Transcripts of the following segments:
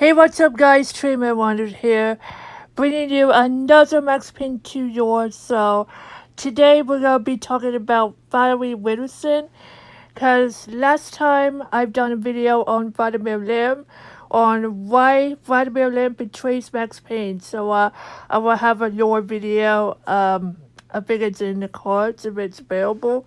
Hey, what's up, guys? Treatment Wandered here, bringing you another Max Payne 2 yours. So, today we're gonna be talking about Valerie Winterson, because last time I've done a video on Vladimir Lem, on why Vladimir Lem betrays Max Payne. So, I will have a lore video. I think it's in the cards if it's available.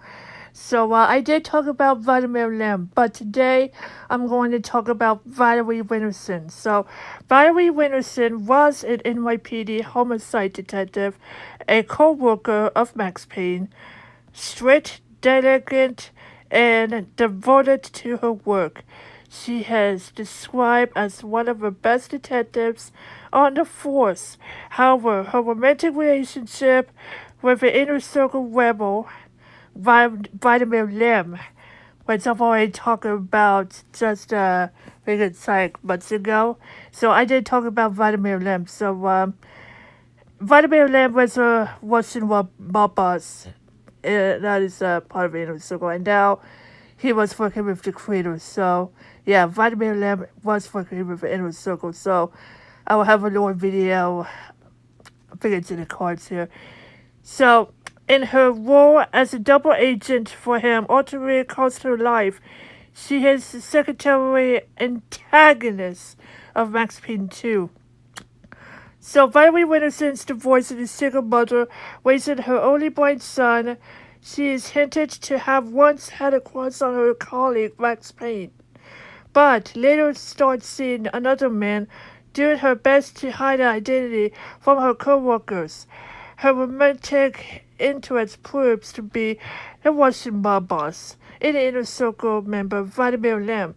So I did talk about Vladimir Lem, but today I'm going to talk about Valerie Winterson. So Valerie Winterson was an NYPD homicide detective, a co-worker of Max Payne, strict, diligent, and devoted to her work. She has described as one of the best detectives on the force. However, her romantic relationship with the inner circle rebel Vladimir Lem, which I've already talked about just I think it's like months ago. So I did talk about Vladimir Lem. So Vladimir Lem was a Russian mob boss. That is part of the inner circle, and now he was working with the creators. So yeah, Vladimir Lem was working with the inner circle. So I will have a little video. I think it's in the cards here. So, in her role as a double agent for him, ultimately cost her life. She is the secretary antagonist of Max Payne 2. So, Valerie Winterson's the voice of a single mother raising her only blind son. She is hinted to have once had a crush on her colleague Max Payne, but later starts seeing another man, doing her best to hide her identity from her co-workers. Her romantic interest proves to be the Russian mob boss, an inner circle member Vladimir Lem.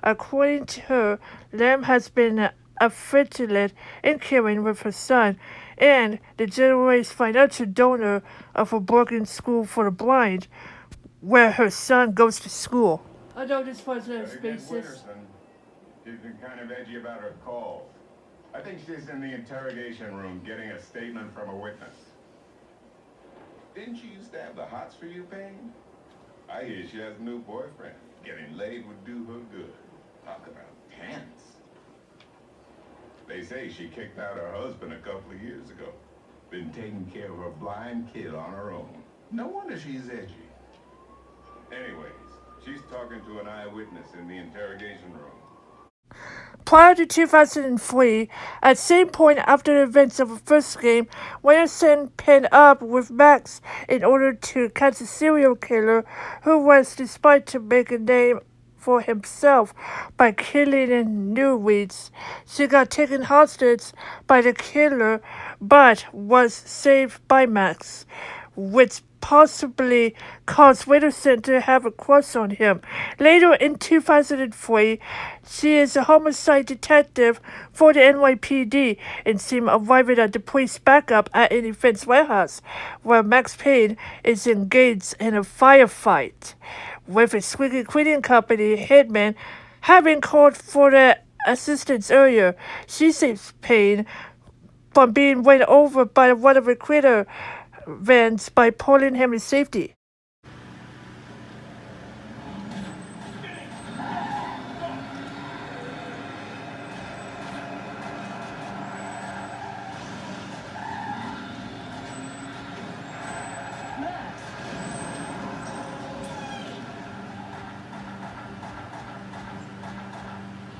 According to her, Lem has been affectionate and caring with her son, and the generous financial donor of a broken school for the blind, where her son goes to school. I know this was a spaces. Winterson, she's been kind of edgy about her calls. I think she's in the interrogation room getting a statement from a witness. Didn't she used to have the hots for you, Payne? I hear she has a new boyfriend. Getting laid would do her good. Talk about tense. They say she kicked out her husband a couple of years ago. Been taking care of her blind kid on her own. No wonder she's edgy. Anyways, she's talking to an eyewitness in the interrogation room. Prior to 2003, at the same point after the events of the first game, Winterson paired up with Max in order to catch a serial killer who was despite to make a name for himself by killing in Newweeds. She got taken hostage by the killer, but was saved by Max, which possibly caused Winterson to have a crush on him. Later in 2003, she is a homicide detective for the NYPD and seems arriving at the police backup at an events warehouse, where Max Payne is engaged in a firefight with a squeaky cleaning company hitman having called for the assistance earlier. She saves Payne from being run over by one of the critter vans by pulling him to safety.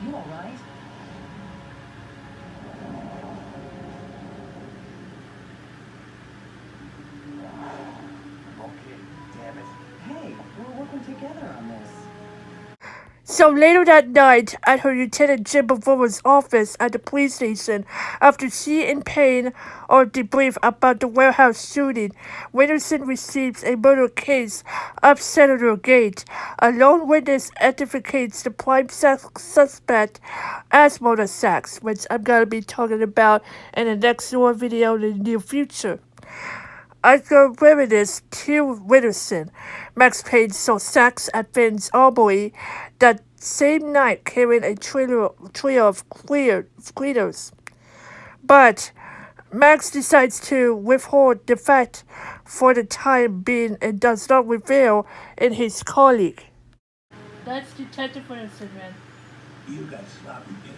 You all right? Okay, damn it. Hey, we're working together on this. So later that night, at her Lieutenant Jim Bavora's office at the police station, after she and Payne are debriefed about the warehouse shooting, Winterson receives a murder case up Senator Gate. A lone witness identifies the prime suspect as Mona Sachs, which I'm going to be talking about in the next video in the near future. After reminisce to Winterson, Max Payne saw Sachs at Finn's Armory that same night carrying a trio of cleaners. But Max decides to withhold the fact for the time being and does not reveal in his colleague. That's Detective Winterson, man. You got sloppy, Dave.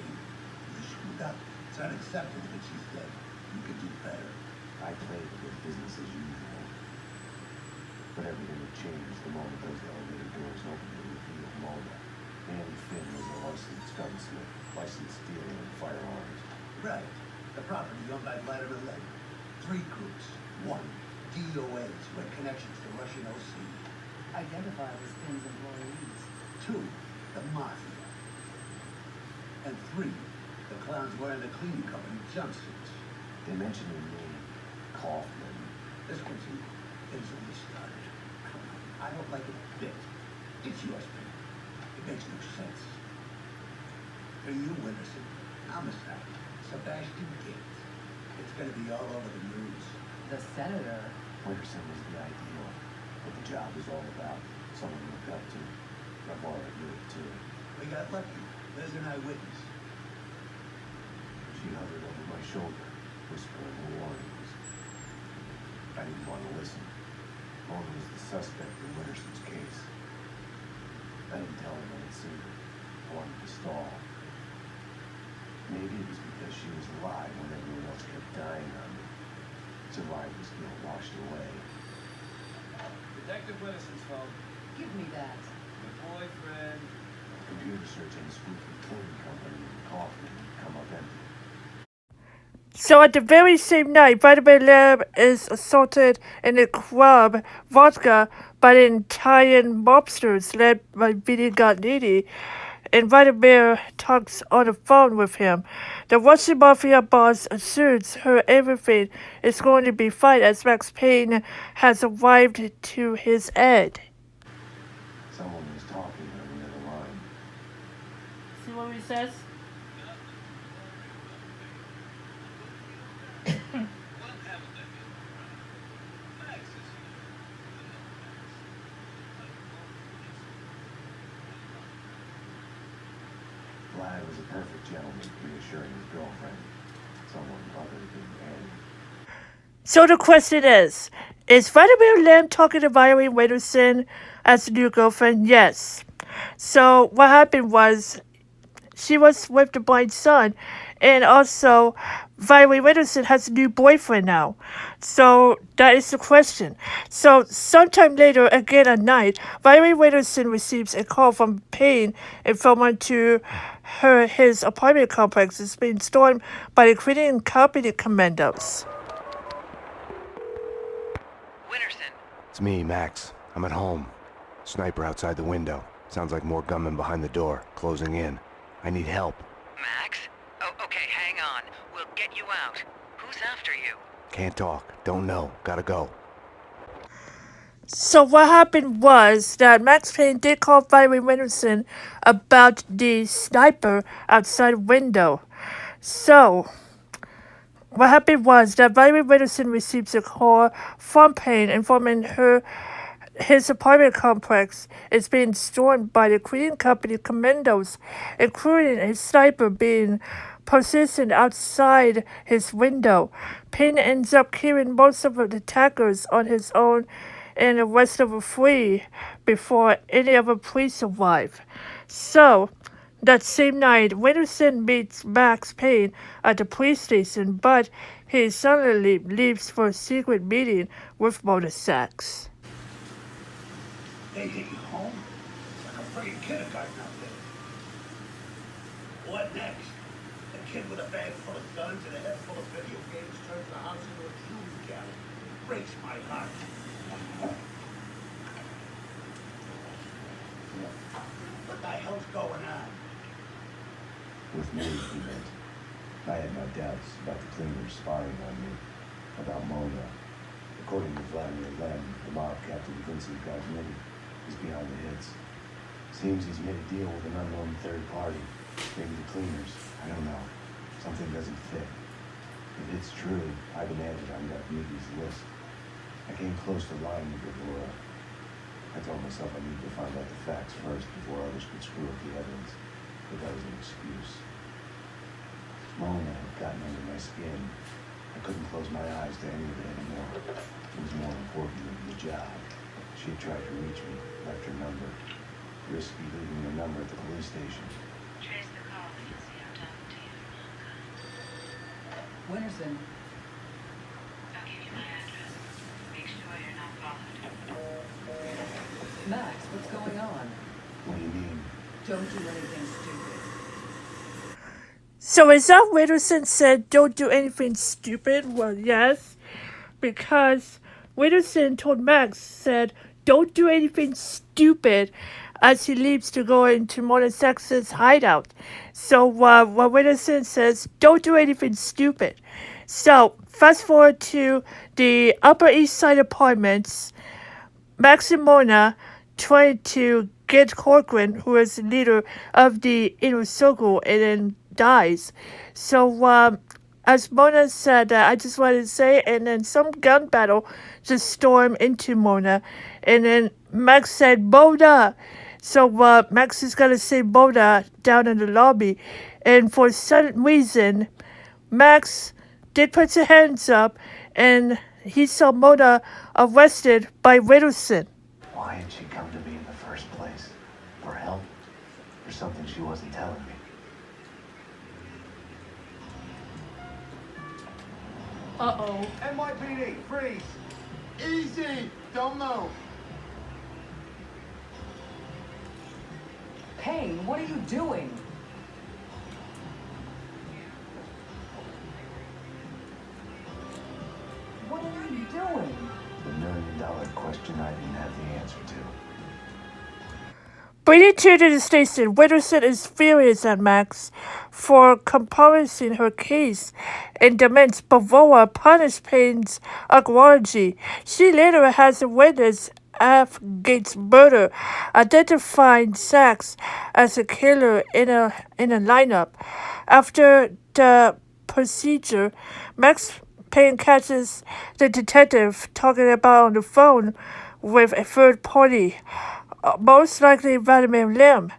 moved up. It's unacceptable that she's dead. You could do better. I played it as business as usual. But everything would change the moment those elevator doors opened to reveal Mona. Andy Finn was a licensed gunsmith, licensed dealer in firearms. Right. The property owned by Vladimir Lem. 3 groups. 1. DOAs, who had connections to Russian OC. Identified as Finn's employees. 2. The Mafia. And 3. The clowns wearing the cleaning company jumpsuits. They mentioned their name, Kaufman. This one's you. Things only started. I don't like it a bit. It's yours, man. It makes no sense. For you, Winterson, homicide. Sebastian Gates. It's gonna be all over the news. The senator. Winterson was the ideal. What the job was all about. Someone to look up to. I've already knew it too. We got lucky. There's an eyewitness. She hovered over my shoulder, whispering warnings. I didn't want to listen. Mona was the suspect in Winterson's case. I didn't tell him I had seen her. I wanted to stall. Maybe it was because she was alive when everyone else kept dying on me. Survivor's guilt washed away. Detective Winterson's phone. Give me that. Your boyfriend. Computer search on the spooky cleaning company in Kaufman had come up empty. So at the very same night, Vladimir Lem is assaulted in a club, vodka, by the Italian mobsters led by Vini Gagnini, and Vladimir talks on the phone with him. The Russian mafia boss assures her everything is going to be fine as Max Payne has arrived to his end. Someone was talking on the other line. See what he says? Vlad was a perfect gentleman, reassuring his girlfriend. Someone other than Annie. So the question is Vladimir Lem talking to Valerie Winterson as a new girlfriend? Yes. So what happened was she was with the blind son, and also Valerie Winterson has a new boyfriend now. So that is the question. So sometime later, again at night, Valerie Winterson receives a call from Payne informing to his apartment complex is being stormed by the Canadian company commandos. Winterson. It's me, Max. I'm at home. Sniper outside the window. Sounds like more gunmen behind the door, closing in. I need help. Max? Oh, okay, hang on. We'll get you out. Who's after you? Can't talk. Don't know. Gotta go. So what happened was that Max Payne did call Valerie Winterson about the sniper outside window. So what happened was that Valerie Winterson receives a call from Payne informing her his apartment complex is being stormed by the Korean company commandos, including a sniper being positioned outside his window. Payne ends up killing most of the attackers on his own and the rest of them flee before any of the police arrive. So, that same night, Winterson meets Max Payne at the police station, but he suddenly leaves for a secret meeting with Mona Sachs. They take you home? Like a friggin' kindergarten out there. What next? A kid with a bag full of guns and a head full of video games turns the house into a jewelry gallery. Breaks my heart. What the hell's going on? With me, he meant. I had my doubts about the cleaners spying on me, about Mona. According to Vladimir Lem, the mob captain Vincent Gagnini is behind the hits. Seems he's made a deal with an unknown third party. Maybe the cleaners. I don't know. Something doesn't fit. If it's true, I've been added on Gagnini's list. I came close to lying to Laura. I told myself I needed to find out the facts first before others could screw up the evidence. But that was an excuse. Mona had gotten under my skin. I couldn't close my eyes to any of it anymore. It was more important than the job. She had tried to reach me, left her number. Risky leaving the number at the police station. Trace the call, Nancy. I'm talking to you. Winterson. I'll give you my address. Make sure you're not followed. Max, what's going on? What do you mean? Don't do anything stupid. So is that Winterson said don't do anything stupid? Well, yes, because Winterson told Max said don't do anything stupid as he leaves to go into Mona Sex's hideout. So what Winterson says don't do anything stupid. So fast forward to the Upper East Side apartments. Max and Mona trying to get Corcoran, who is the leader of the inner circle, and then dies. So, as Mona said, I just wanted to say, and then some gun battle just stormed into Mona, and then Max said, Mona! So, Max is gonna say Mona down in the lobby, and for some reason, Max did put his hands up, and he saw Mona arrested by Winterson. Why had she come to me in the first place? For help? For something she wasn't telling me? Uh-oh. NYPD, freeze! Easy! Don't move! Payne, what are you doing? What are you doing? The $1 million question I didn't have the answer to. Bringing to the station, Winterson is furious at Max for compromising her case and demands Bavora punish Payne's apology. She later has a witness F. Gates' murder, identifying Sachs as a killer in a lineup. After the procedure, Max Payne catches the detective talking about on the phone with a third party, most likely Vladimir Lem,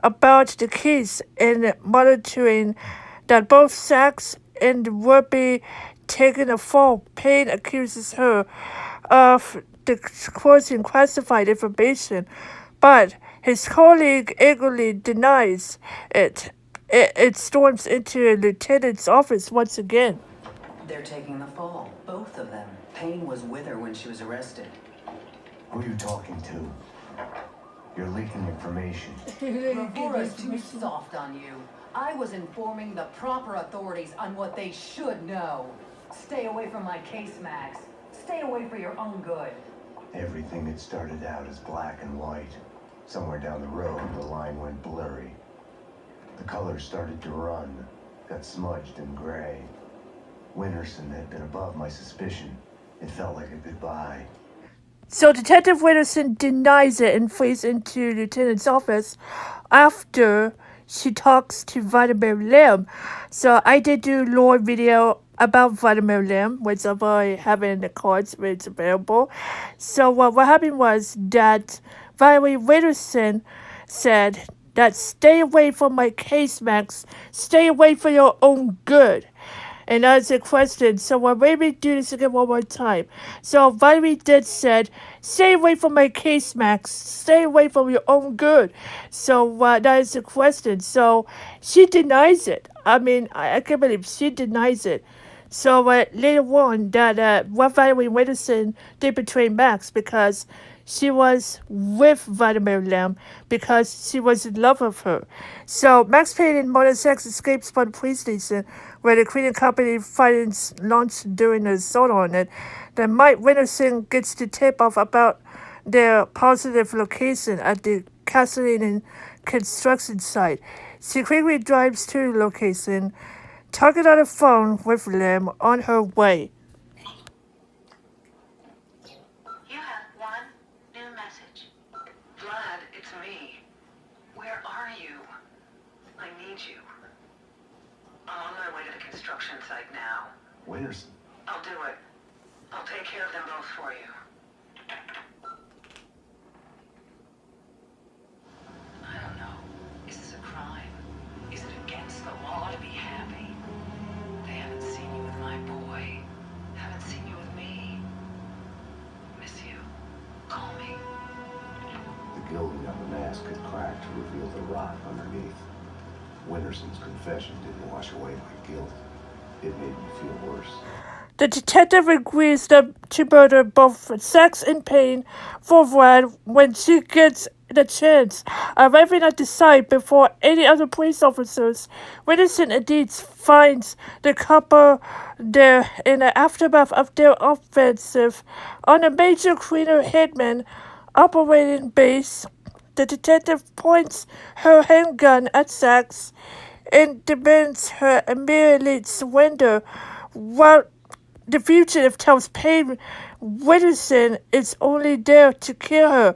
about the case and monitoring that both Sachs and the would-be taking a fall. Payne accuses her of disclosing classified information, but his colleague eagerly denies it. It storms into the lieutenant's office once again. They're taking the fall, both of them. Payne was with her when she was arrested. Who are you talking to? You're leaking information. Bavora's too soft on you. I was informing the proper authorities on what they should know. Stay away from my case, Max. Stay away for your own good. Everything had started out as black and white. Somewhere down the road, the line went blurry. The colors started to run, got smudged and gray. Winterson had been above my suspicion. It felt like a goodbye. So Detective Winterson denies it and flees into Lieutenant's office after she talks to Vladimir Lem. So I did do lore video about Vladimir Lem, which I'll probably have it in the cards when it's available. So what happened was that Valerie Winterson said that stay away from my case, Max. Stay away for your own good. And that's a question. So we'll maybe do this again one more time. So Valerie did said, stay away from my case, Max. Stay away from your own good. So that is a question. So she denies it. I mean, I can't believe she denies it. So later on, that what Valerie Winterson did betray Max because she was with Vladimir Lem because she was in love with her. So Max Payne and Mona Sachs escapes from the police station where the cleaning company finds launched during the assault on it. Then Mike Winterson gets the tip off about their positive location at the Escalating construction site. She quickly drives to the location, talking on the phone with Lem on her way. You have one new message. Vlad, it's me. Where are you? I need you. I'm on my way to the construction site now. Winterson? I'll do it. I'll take care of them both for you. I don't know. Is this a crime? Is it against the law to be happy? They haven't seen you with my boy. Haven't seen you with me. Miss you. Call me. The gilding on the mask had cracked to reveal the rot underneath. Winterson's confession didn't wash away my guilt. It made me feel worse. The detective agrees to murder both Sax and Payne for Vlad when she gets the chance. Arriving at the site before any other police officers, Winterson indeed finds the couple there in the aftermath of their offensive on a major cleaner hitman operating base. The detective points her handgun at Sax and demands her immediately surrender, while the fugitive tells Payne Winterson is only there to kill her.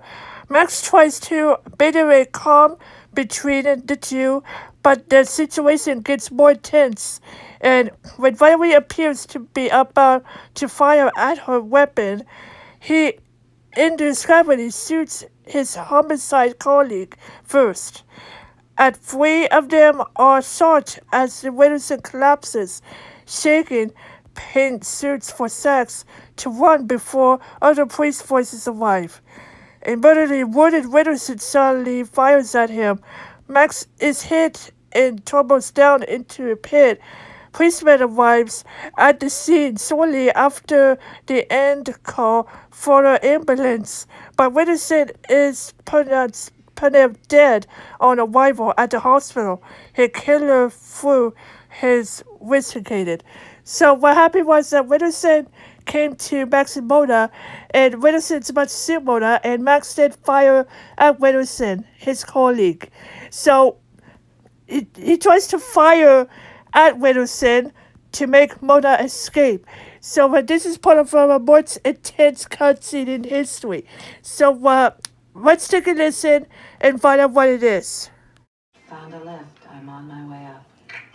Max tries to maintain calm between the two, but the situation gets more tense, and when Valerie appears to be about to fire at her weapon, he indiscriminately shoots his homicide colleague first. And three of them are shot as the Winterson collapses, shaking. Payne shoots for Sax to run before other police forces arrive. A murderly wounded Winterson suddenly fires at him. Max is hit and tumbles down into a pit. Policeman arrives at the scene shortly after the end call for an ambulance, but Winterson is pronounced dead on arrival at the hospital. His killer threw his investigated. So what happened was that Winterson came to Max and Mona, and Winterson's much shoot Mona, and Max did fire at Winterson, his colleague. So he tries to fire at Winterson to make Mona escape. So this is part of a more intense cutscene in history. So let's take a listen and find out what it is. Found a lift. I'm on my way up.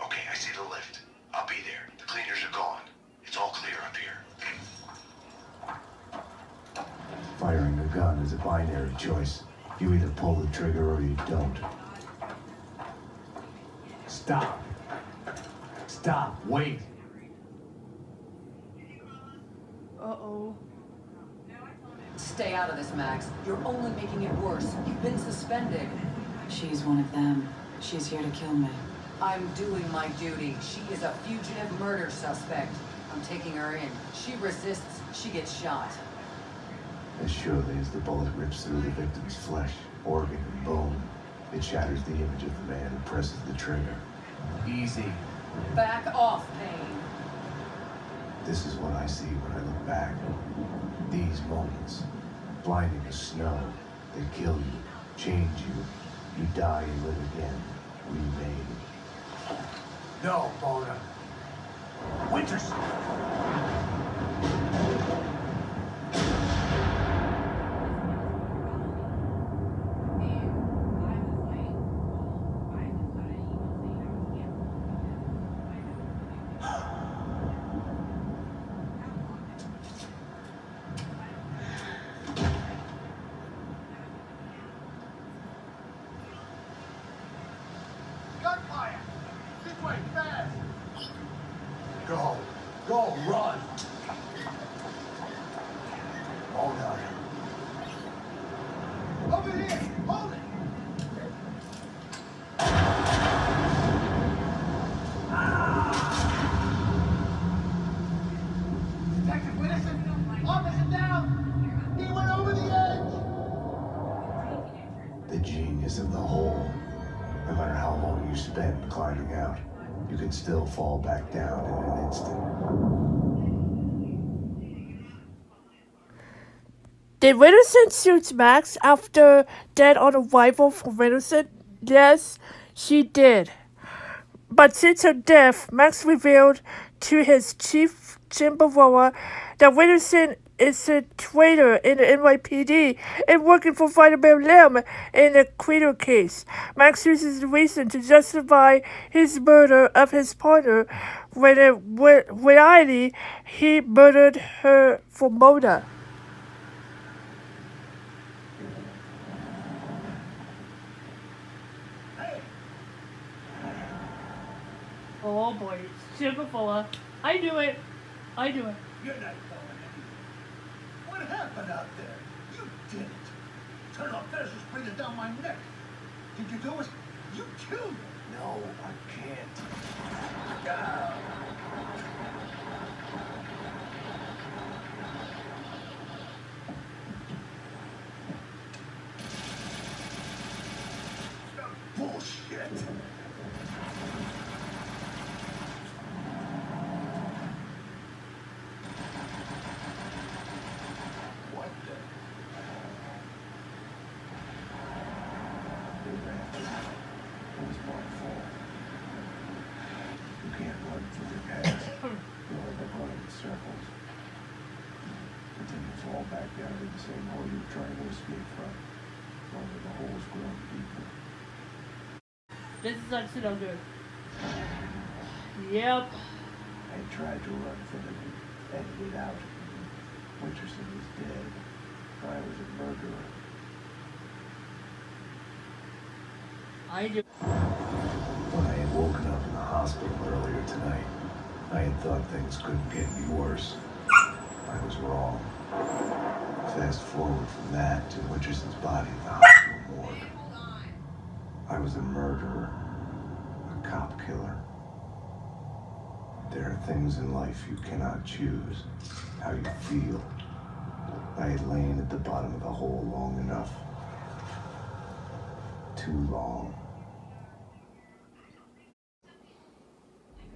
Okay, I see the lift. I'll be there. The cleaners are gone. It's all clear up here. Firing a gun is a binary choice. You either pull the trigger or you don't. Stop. Stop. Wait. Uh-oh. Stay out of this, Max. You're only making it worse. You've been suspended. She's one of them. She's here to kill me. I'm doing my duty. She is a fugitive murder suspect. I'm taking her in. She resists, she gets shot. As surely as the bullet rips through the victim's flesh, organ, and bone, it shatters the image of the man who presses the trigger. Easy. Back off, Payne. This is what I see when I look back. These moments, blinding as snow, they kill you, change you. You die and live again, remade. No, Mona. Winterson! Gunfire! This way, fast! Go! Go! Run! Mona! Over here! Hold it! Detective Winterson! Officer down! He went over the edge! The genius of the hole. No matter how long you spend climbing out, you can still fall back down in an instant. Did Winterson shoot Max after dead on arrival from Winterson? Yes, she did. But since her death, Max revealed to his chief, Jim Baroa, that Winterson is a traitor in the NYPD and working for Vladimir Lem in the Creeder case. Max uses the reason to justify his murder of his partner when in reality he murdered her for Mona. Oh boy, super full. I do it. You're not going anywhere. What happened out there? You did it. Turn off this is breathing down my neck. Did you do it? You killed him. No, I can't. through their past. They end up running in circles. But then you fall back down to the same hole you were trying to escape from. Only the hole's growing deeper. This is actually not good. Yep. I tried to run from it and edited it out. Winterson was dead. I was a murderer. I do. When I had woken up in the hospital earlier tonight, I had thought things couldn't get any worse. I was wrong. Fast forward from that to Winterson's body at the hospital morgue. I was a murderer, a cop killer. There are things in life you cannot choose. How you feel. I had lain at the bottom of the hole long enough. Too long.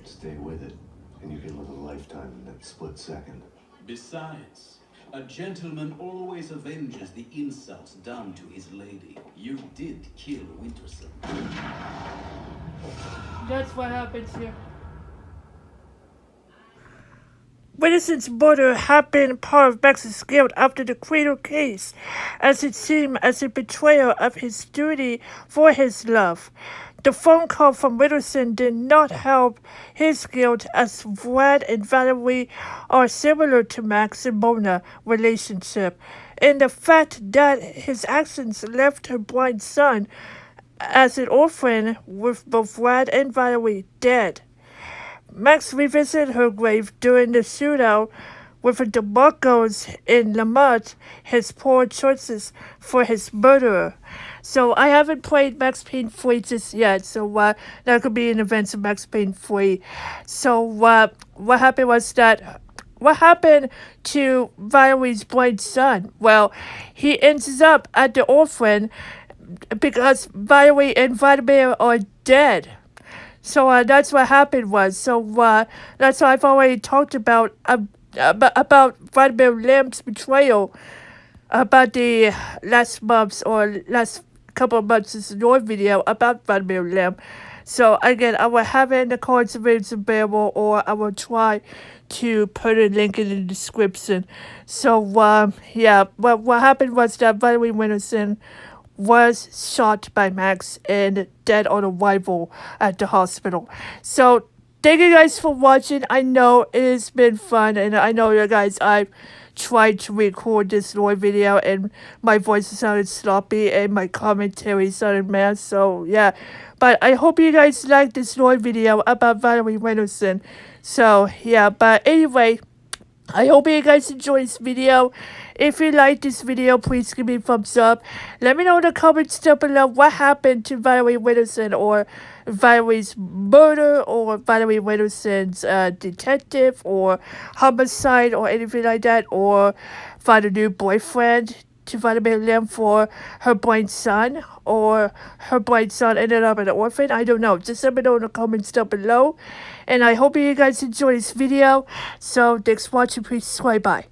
Stay with it, and you can live a lifetime in that split second. Besides, a gentleman always avenges the insults done to his lady. You did kill Winterson. That's what happens here. Winterson's murder had been part of Max's guilt after the Cradle case, as it seemed as a betrayal of his duty for his love. The phone call from Winterson did not help his guilt, as Vlad and Valerie are similar to Max and Mona's relationship, in the fact that his actions left her blind son as an orphan with both Vlad and Valerie dead. Max revisited her grave during the shootout with the DeMarcos in Lamont, his poor choices for his murderer. So I haven't played Max Payne 3 just yet, so that could be an event of Max Payne 3. So what happened was that, what happened to Valerie's blind son? Well, he ends up at the orphan because Valerie and Vladimir are dead. So that's what happened was. So that's what I've already talked about Vladimir Lem's betrayal about the last month's or last couple of months' Lord video about Vladimir Lem. So again, I will have it in the cards available, or I will try to put a link in the description. So yeah, what happened was that Valerie Winterson was shot by Max and dead on arrival at the hospital. So thank you guys for watching. I know it's been fun, and I know you guys, I've tried to record this Lord video and my voice sounded sloppy and my commentary sounded mad, so yeah. But I hope you guys liked this Lord video about Valerie Winterson. So yeah, but anyway, I hope you guys enjoyed this video. If you liked this video, please give me a thumbs up. Let me know in the comments down below what happened to Valerie Winterson, or Valerie's murder, or Valerie Winterson's detective, or homicide, or anything like that, or find a new boyfriend to Vladimir Lem for her blind son, or her blind son ended up in an orphan. I don't know. Just let me know in the comments down below. And I hope you guys enjoyed this video. So thanks for watching. Please subscribe. Bye.